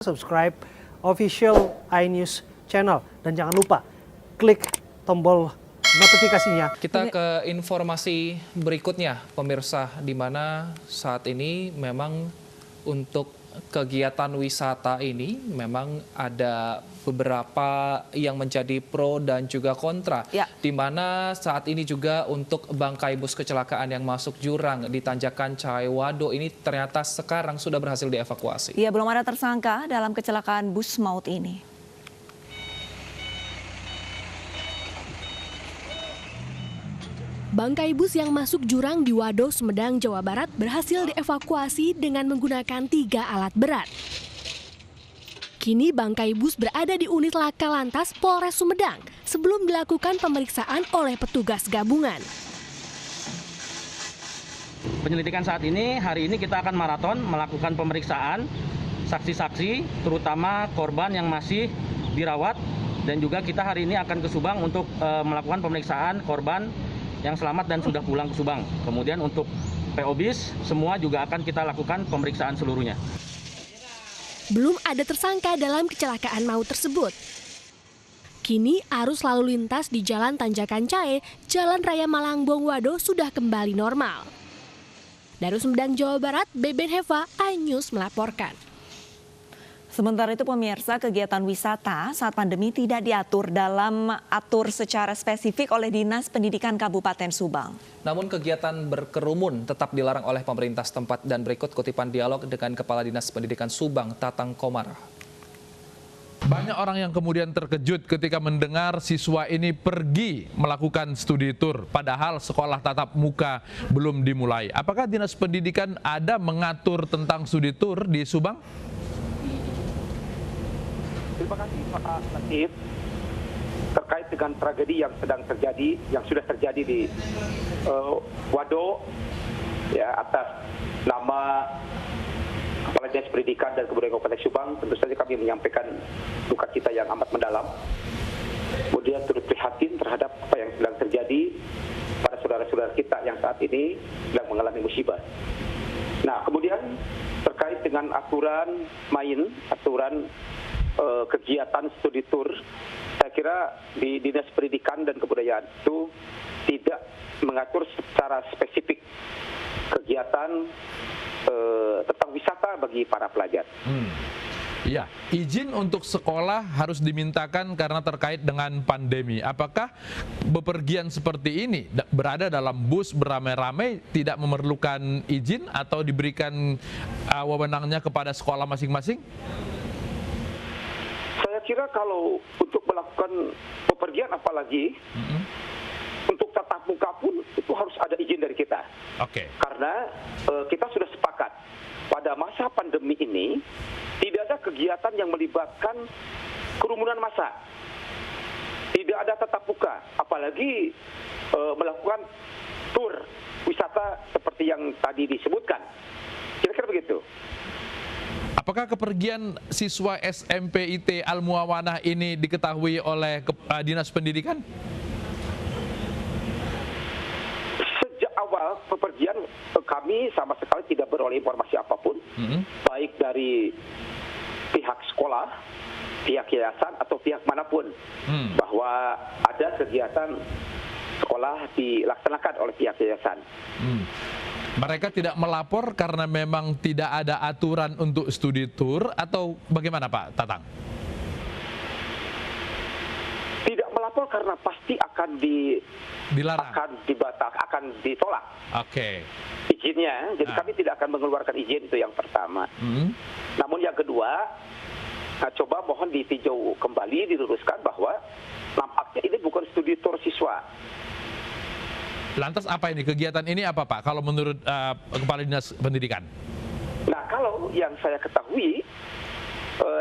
subscribe official iNews channel dan jangan lupa klik tombol notifikasinya. Kita ke informasi berikutnya, pemirsa, di mana saat ini memang untuk kegiatan wisata ini memang ada beberapa yang menjadi pro dan juga kontra. Ya. Di mana saat ini juga untuk bangkai bus kecelakaan yang masuk jurang di Tanjakan Cahaya Wado ini ternyata sekarang sudah berhasil dievakuasi. Ya, belum ada tersangka dalam kecelakaan bus maut ini. Bangkai bus yang masuk jurang di Wado, Sumedang, Jawa Barat berhasil dievakuasi dengan menggunakan 3 alat berat. Kini bangkai bus berada di unit laka lantas Polres Sumedang sebelum dilakukan pemeriksaan oleh petugas gabungan. Penyelidikan saat ini, hari ini kita akan maraton melakukan pemeriksaan saksi-saksi, terutama korban yang masih dirawat, dan juga kita hari ini akan ke Subang untuk melakukan pemeriksaan korban yang selamat dan sudah pulang ke Subang. Kemudian untuk PO bis, semua juga akan kita lakukan pemeriksaan seluruhnya. Belum ada tersangka dalam kecelakaan maut tersebut. Kini arus lalu lintas di Jalan Tanjakan Cahe, Jalan Raya Malangbong Wado sudah kembali normal. Dari Sumedang, Jawa Barat, Beben Heva, iNews melaporkan. Sementara itu pemirsa, kegiatan wisata saat pandemi tidak diatur secara spesifik oleh Dinas Pendidikan Kabupaten Subang. Namun kegiatan berkerumun tetap dilarang oleh pemerintah setempat, dan berikut kutipan dialog dengan Kepala Dinas Pendidikan Subang, Tatang Komara. Banyak orang yang kemudian terkejut ketika mendengar siswa ini pergi melakukan studi tur, padahal sekolah tatap muka belum dimulai. Apakah Dinas Pendidikan ada mengatur tentang studi tur di Subang? Terima kasih Pak Latif. Terkait dengan tragedi yang sudah terjadi di Wado, ya, atas nama Kepala Dinas Pendidikan dan Kebudayaan Kabupaten Subang, tentu saja kami menyampaikan duka cita yang amat mendalam. Kemudian turut prihatin terhadap apa yang sedang terjadi pada saudara-saudara kita yang saat ini sedang mengalami musibah. Nah, kemudian terkait dengan aturan kegiatan studi tur, saya kira di Dinas Pendidikan dan Kebudayaan itu tidak mengatur secara spesifik kegiatan tentang wisata bagi para pelajar. Ya, izin untuk sekolah harus dimintakan karena terkait dengan pandemi. Apakah bepergian seperti ini berada dalam bus beramai-ramai tidak memerlukan izin atau diberikan wewenangnya kepada sekolah masing-masing? Saya kira kalau untuk melakukan bepergian apalagi untuk tatap muka pun itu harus ada izin dari kita. Oke. Karena kita sudah sepakat pada masa pandemi ini tidak ada kegiatan yang melibatkan kerumunan massa. Tidak ada tatap muka, apalagi melakukan tur wisata seperti yang tadi disebutkan. Kira-kira begitu. Apakah kepergian siswa SMPIT Al-Muawanah ini diketahui oleh Dinas Pendidikan? Sejak awal pepergian kami sama sekali tidak beroleh informasi apapun, baik dari pihak sekolah, pihak yayasan atau pihak manapun, bahwa ada kegiatan sekolah dilaksanakan oleh pihak yayasan. Mereka tidak melapor karena memang tidak ada aturan untuk studi tur atau bagaimana Pak Tatang? Tidak melapor karena pasti akan dilarang, akan ditolak. Oke. Izinnya, jadi kami tidak akan mengeluarkan izin, itu yang pertama. Namun yang kedua, coba mohon ditinjau kembali, diluruskan bahwa nampaknya ini bukan studi tur siswa. Lantas apa ini? Kegiatan ini apa Pak kalau menurut Kepala Dinas Pendidikan? Nah, kalau yang saya ketahui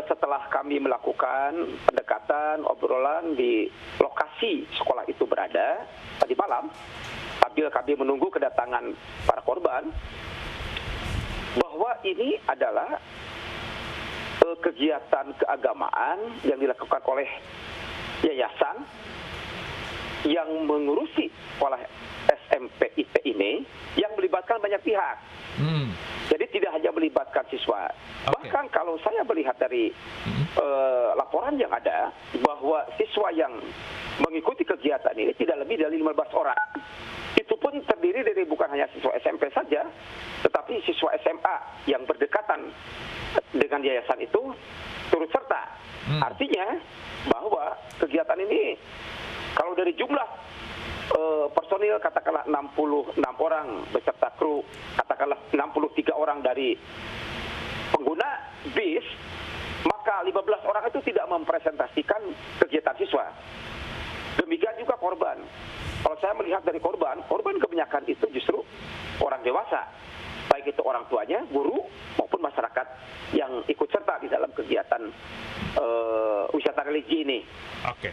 setelah kami melakukan pendekatan, obrolan di lokasi sekolah itu berada tadi malam, sambil kami menunggu kedatangan para korban, bahwa ini adalah kegiatan keagamaan yang dilakukan oleh yayasan yang mengurusi oleh SMPIT ini yang melibatkan banyak pihak. Jadi tidak hanya melibatkan siswa. Bahkan kalau saya melihat dari laporan yang ada bahwa siswa yang mengikuti kegiatan ini tidak lebih dari 15 orang. Itu pun terdiri dari bukan hanya siswa SMP saja, tetapi siswa SMA yang berdekatan dengan yayasan itu turut serta. Artinya bahwa kegiatan ini kalau dari jumlah personil katakanlah 66 orang beserta kru, katakanlah 63 orang dari pengguna bis, maka 15 orang itu tidak mempresentasikan kegiatan siswa. Demikian juga korban. Kalau saya melihat dari korban kebanyakan itu justru orang dewasa, baik itu orang tuanya, guru, maupun masyarakat yang ikut serta di dalam kegiatan wisata religi ini. Oke.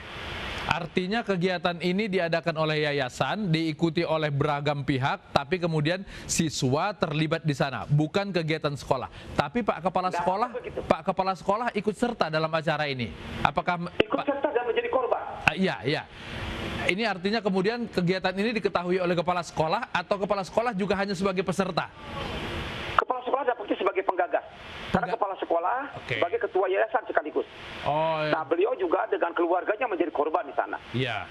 Artinya kegiatan ini diadakan oleh yayasan, diikuti oleh beragam pihak, tapi kemudian siswa terlibat di sana, bukan kegiatan sekolah. Tapi Pak Kepala Sekolah ikut serta dalam acara ini. Apakah ikut serta dan menjadi korban? Iya. Ini artinya kemudian kegiatan ini diketahui oleh kepala sekolah atau kepala sekolah juga hanya sebagai peserta? Kepala sekolah dapatnya sebagai penggagas. Karena kepala sekolah sebagai ketua yayasan sekaligus. Nah, beliau juga dengan keluarganya menjadi korban di sana. Iya.